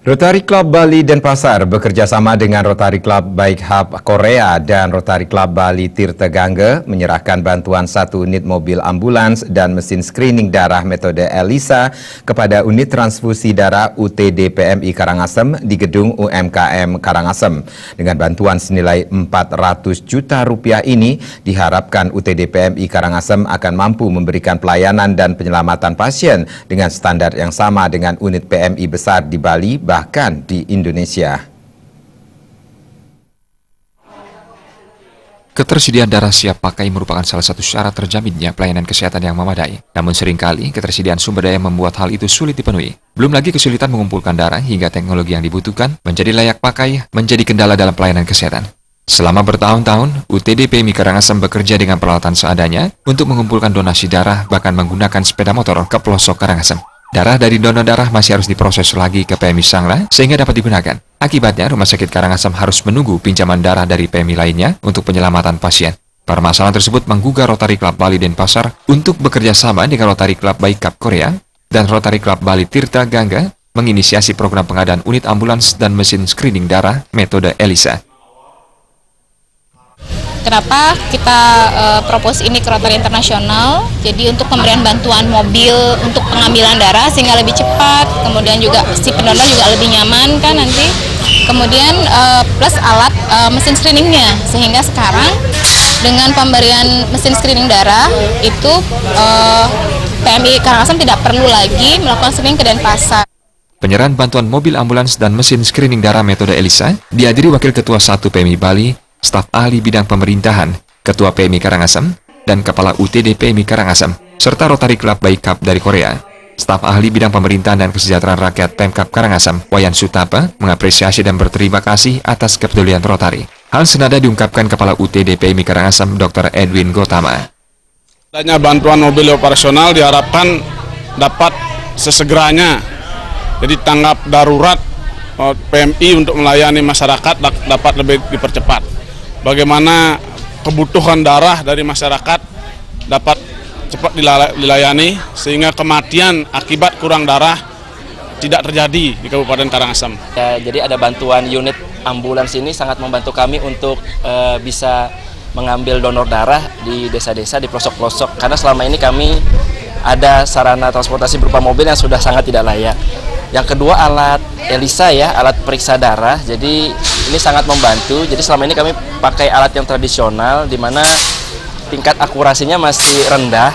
Rotary Club Bali Denpasar bekerja sama dengan Rotary Club Bike Hub Korea dan Rotary Club Bali Tirta Gangga menyerahkan bantuan 1 unit mobil ambulans dan mesin screening darah metode ELISA kepada unit transfusi darah UTD PMI Karangasem di gedung UMKM Karangasem. Dengan bantuan senilai 400 juta rupiah ini, diharapkan UTD PMI Karangasem akan mampu memberikan pelayanan dan penyelamatan pasien dengan standar yang sama dengan unit PMI besar di Bali, bahkan di Indonesia. Ketersediaan darah siap pakai merupakan salah satu syarat terjaminnya pelayanan kesehatan yang memadai. Namun seringkali ketersediaan sumber daya membuat hal itu sulit dipenuhi. Belum lagi kesulitan mengumpulkan darah hingga teknologi yang dibutuhkan menjadi layak pakai menjadi kendala dalam pelayanan kesehatan. Selama bertahun-tahun, UTD PMI Karangasem bekerja dengan peralatan seadanya untuk mengumpulkan donasi darah, bahkan menggunakan sepeda motor ke pelosok Karangasem. Darah dari donor darah masih harus diproses lagi ke PMI Sangla sehingga dapat digunakan. Akibatnya, Rumah Sakit Karangasem harus menunggu pinjaman darah dari PMI lainnya untuk penyelamatan pasien. Permasalahan tersebut menggugah Rotary Club Bali Denpasar untuk bekerja sama dengan Rotary Club Bike Hub Korea dan Rotary Club Bali Tirta Gangga menginisiasi program pengadaan unit ambulans dan mesin screening darah metode ELISA. Kenapa kita propose ini ke Rotary Internasional? Jadi untuk pemberian bantuan mobil untuk pengambilan darah sehingga lebih cepat, kemudian juga si pendonor juga lebih nyaman kan nanti. Kemudian plus alat mesin screeningnya, sehingga sekarang dengan pemberian mesin screening darah itu PMI Karangasem tidak perlu lagi melakukan screening ke Denpasar. Penyerahan bantuan mobil ambulans dan mesin screening darah metode ELISA dihadiri Wakil Ketua 1 PMI Bali, staf ahli bidang pemerintahan, Ketua PMI Karangasem, dan Kepala UTD PMI Karangasem, serta Rotary Club Bike Hub dari Korea. Staf ahli bidang pemerintahan dan kesejahteraan rakyat Pemkab Karangasem, Wayan Sutapa, mengapresiasi dan berterima kasih atas kepedulian Rotary. Hal senada diungkapkan Kepala UTD PMI Karangasem, Dr. Edwin Gotama. Adanya bantuan mobil operasional diharapkan dapat sesegeranya, jadi tanggap darurat PMI untuk melayani masyarakat dapat lebih dipercepat. Bagaimana kebutuhan darah dari masyarakat dapat cepat dilayani sehingga kematian akibat kurang darah tidak terjadi di Kabupaten Karangasem. Ya, jadi ada bantuan unit ambulans ini sangat membantu kami untuk bisa mengambil donor darah di desa-desa, di pelosok-pelosok. Karena selama ini kami ada sarana transportasi berupa mobil yang sudah sangat tidak layak. Yang kedua, alat ELISA ya, alat periksa darah. Jadi ini sangat membantu. Jadi selama ini kami pakai alat yang tradisional di mana tingkat akurasinya masih rendah.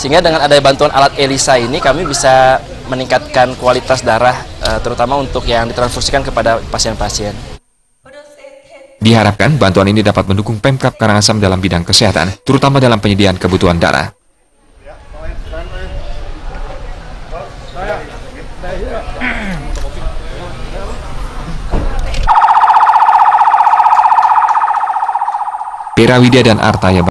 Sehingga dengan ada bantuan alat ELISA ini kami bisa meningkatkan kualitas darah terutama untuk yang ditransfusikan kepada pasien-pasien. Diharapkan bantuan ini dapat mendukung Pemkab Karangasem dalam bidang kesehatan, terutama dalam penyediaan kebutuhan darah. Pera Widya dan Artaya